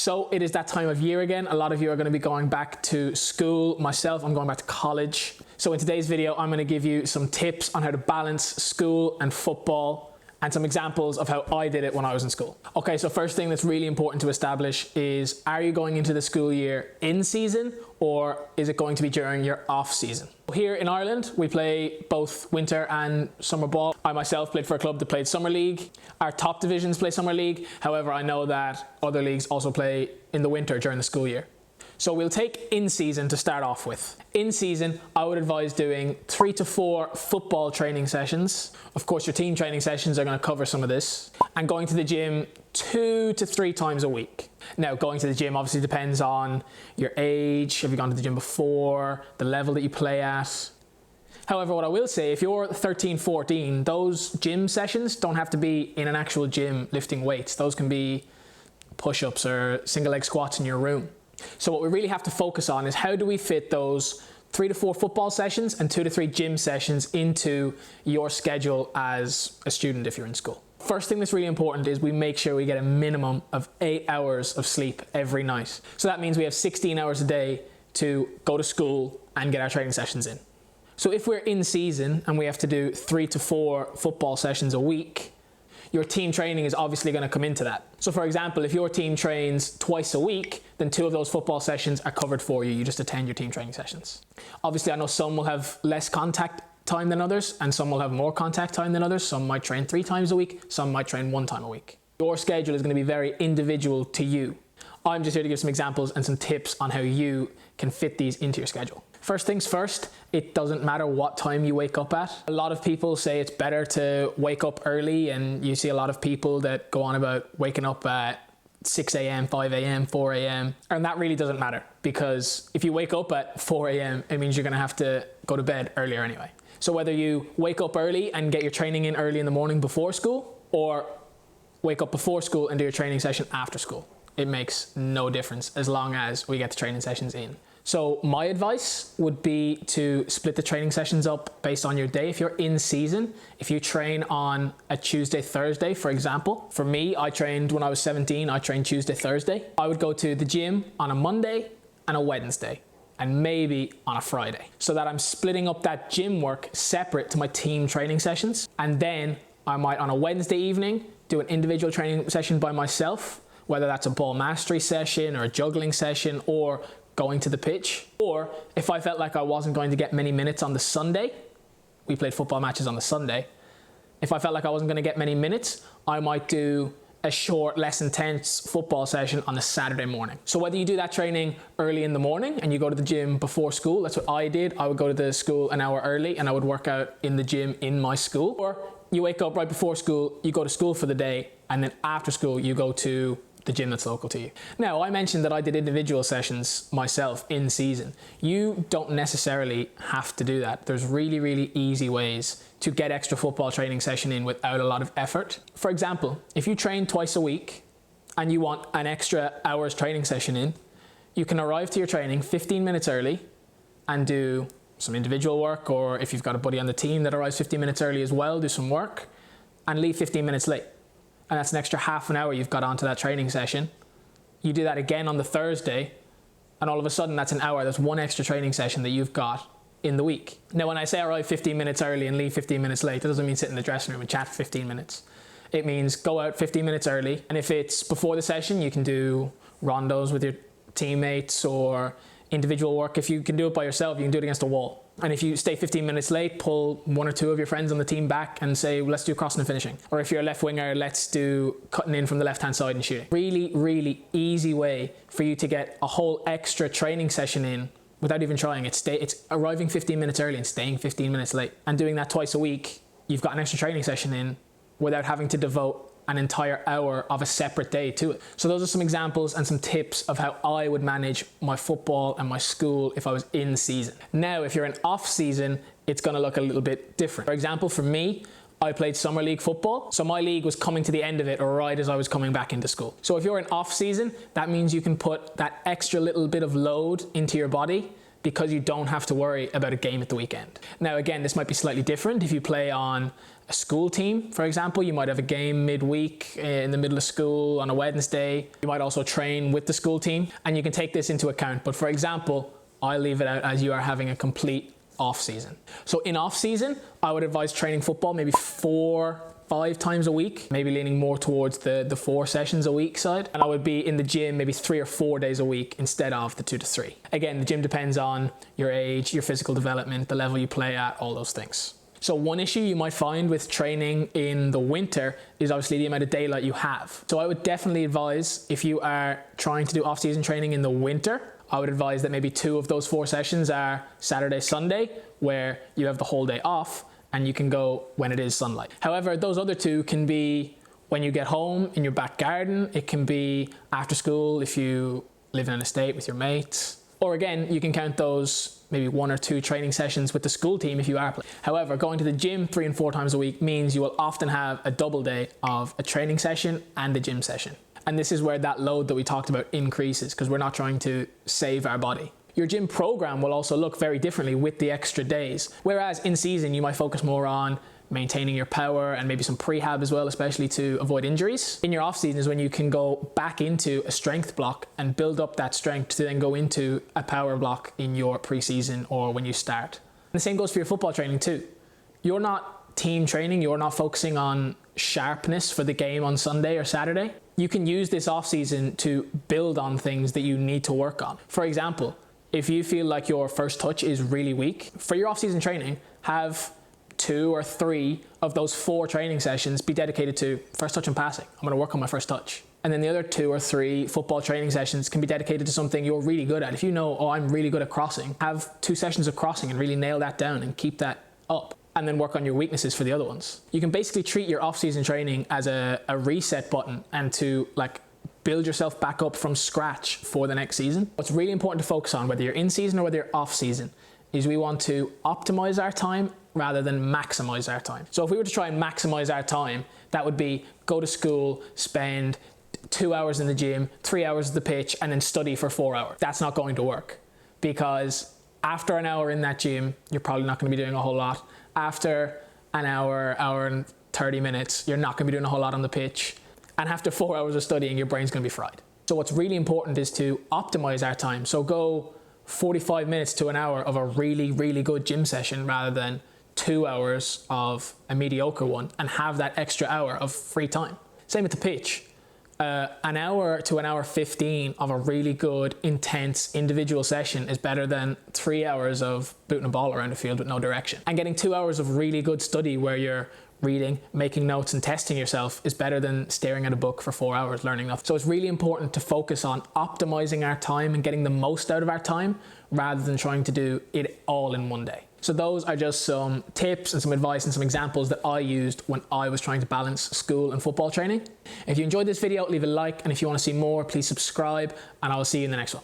So it is that time of year again. A lot of you are going to be going back to school. Myself, I'm going back to college. So in today's video, I'm going to give you some tips on how to balance school and football and some examples of how I did it when I was in school. Okay, so first thing that's really important to establish is, are you going into the school year in season or is it going to be during your off season? Here in Ireland, we play both winter and summer ball. I myself played for a club that played summer league. Our top divisions play summer league. However, I know that other leagues also play in the winter during the school year. So we'll take in season to start off with. In season, I would advise doing 3 to 4 football training sessions. Of course, your team training sessions are going to cover some of this. And going to the gym 2 to 3 times a week. Now, going to the gym obviously depends on your age. Have you gone to the gym before? The level that you play at? However, what I will say, if you're 13, 14, those gym sessions don't have to be in an actual gym lifting weights. Those can be push-ups or single leg squats in your room. So what we really have to focus on is how do we fit those 3 to 4 football sessions and 2 to 3 gym sessions into your schedule as a student if you're in school. First thing that's really important is we make sure we get a minimum of 8 hours of sleep every night. So that means we have 16 hours a day to go to school and get our training sessions in. So if we're in season and we have to do 3 to 4 football sessions a week, your team training is obviously going to come into that. So for example, if your team trains twice a week, then 2 of those football sessions are covered for you. You just attend your team training sessions. Obviously, I know some will have less contact time than others, and some will have more contact time than others. Some might train 3 times a week, some might train 1 time a week. Your schedule is going to be very individual to you. I'm just here to give some examples and some tips on how you can fit these into your schedule. First things first, it doesn't matter what time you wake up at. A lot of people say it's better to wake up early, and you see a lot of people that go on about waking up at 6 a.m., 5 a.m., 4 a.m. And that really doesn't matter, because if you wake up at 4 a.m., it means you're going to have to go to bed earlier anyway. So whether you wake up early and get your training in early in the morning before school, or wake up before school and do your training session after school, it makes no difference as long as we get the training sessions in. So my advice would be to split the training sessions up based on your day. If you're in season, if you train on a Tuesday, Thursday, for example. For me, I trained when I was 17, I trained Tuesday, Thursday. I would go to the gym on a Monday and a Wednesday, and maybe on a Friday, so that I'm splitting up that gym work separate to my team training sessions. And then I might on a Wednesday evening do an individual training session by myself, whether that's a ball mastery session or a juggling session or going to the pitch. Or if I felt like I wasn't going to get many minutes on the Sunday, we played football matches on the Sunday. If I felt like I wasn't going to get many minutes, I might do a short, less intense football session on a Saturday morning. So whether you do that training early in the morning and you go to the gym before school, that's what I did. I would go to the school an hour early and I would work out in the gym in my school. Or you wake up right before school, you go to school for the day, and then after school you go to the gym that's local to you. Now, I mentioned that I did individual sessions myself in season. You don't necessarily have to do that. There's really, really easy ways to get extra football training session in without a lot of effort. For example, if you train twice a week and you want an extra hour's training session in, you can arrive to your training 15 minutes early and do some individual work, or if you've got a buddy on the team that arrives 15 minutes early as well, do some work and leave 15 minutes late. And that's an extra half an hour you've got onto that training session. You do that again on the Thursday, and all of a sudden that's an hour. That's 1 extra training session that you've got in the week. Now, when I say arrive 15 minutes early and leave 15 minutes late, that doesn't mean sit in the dressing room and chat for 15 minutes. It means go out 15 minutes early, and if it's before the session, you can do rondos with your teammates or individual work. If you can do it by yourself, you can do it against a wall. And if you stay 15 minutes late, pull 1 or 2 of your friends on the team back and say, let's do crossing and finishing. Or if you're a left winger, let's do cutting in from the left-hand side and shooting. Really, really easy way for you to get a whole extra training session in without even trying. It's arriving 15 minutes early and staying 15 minutes late. And doing that twice a week, you've got an extra training session in without having to devote an entire hour of a separate day to it. So those are some examples and some tips of how I would manage my football and my school if I was in season. Now, if you're in off season, it's going to look a little bit different. For example, for me, I played summer league football. So my league was coming to the end of it right as I was coming back into school. So if you're in off season, that means you can put that extra little bit of load into your body because you don't have to worry about a game at the weekend. Now, again, this might be slightly different if you play on a a school team, for example. You might have a game midweek in the middle of school on a Wednesday. You might also train with the school team, and you can take this into account. But for example, I leave it out as you are having a complete off season. So in off season, I would advise training football maybe 4-5 times a week, maybe leaning more towards the 4 sessions a week side. And I would be in the gym maybe 3 or 4 days a week instead of the 2 to 3. Again, the gym depends on your age, your physical development, the level you play at, all those things. So one issue you might find with training in the winter is obviously the amount of daylight you have. So I would definitely advise, if you are trying to do off-season training in the winter, I would advise that maybe 2 of those 4 sessions are Saturday, Sunday, where you have the whole day off and you can go when it is sunlight. However, those other 2 can be when you get home in your back garden. It can be after school if you live in an estate with your mates. Or again, you can count those maybe 1 or 2 training sessions with the school team if you are playing. However, going to the gym 3 and 4 times a week means you will often have a double day of a training session and a gym session. And this is where that load that we talked about increases, because we're not trying to save our body. Your gym program will also look very differently with the extra days. Whereas in season, you might focus more on maintaining your power and maybe some prehab as well, especially to avoid injuries. In your off season is when you can go back into a strength block and build up that strength to then go into a power block in your preseason or when you start. And the same goes for your football training too. You're not team training, you're not focusing on sharpness for the game on Sunday or Saturday. You can use this off season to build on things that you need to work on. For example, if you feel like your first touch is really weak, for your off season training, have 2 or 3 of those 4 training sessions be dedicated to first touch and passing. I'm going to work on my first touch. And then the other 2 or 3 football training sessions can be dedicated to something you're really good at. If you know, oh, I'm really good at crossing, have 2 sessions of crossing and really nail that down and keep that up. And then work on your weaknesses for the other ones. You can basically treat your off-season training as a reset button and to build yourself back up from scratch for the next season. What's really important to focus on, whether you're in season or whether you're off season, is we want to optimize our time rather than maximize our time. So if we were to try and maximize our time, that would be go to school, spend 2 hours in the gym, 3 hours at the pitch, and then study for 4 hours. That's not going to work, because after an hour in that gym, you're probably not going to be doing a whole lot. After an hour and 30 minutes, you're not going to be doing a whole lot on the pitch. And after 4 hours of studying, your brain's going to be fried. So what's really important is to optimize our time. So go 45 minutes to an hour of a really, really good gym session rather than 2 hours of a mediocre one, and have that extra hour of free time. Same with the pitch. An hour to an hour 15 of a really good, intense individual session is better than 3 hours of booting a ball around the field with no direction. And getting 2 hours of really good study where you're reading, making notes and testing yourself is better than staring at a book for 4 hours learning nothing. So it's really important to focus on optimizing our time and getting the most out of our time rather than trying to do it all in one day. So those are just some tips and some advice and some examples that I used when I was trying to balance school and football training. If you enjoyed this video, leave a like, and if you want to see more, please subscribe, and I will see you in the next one.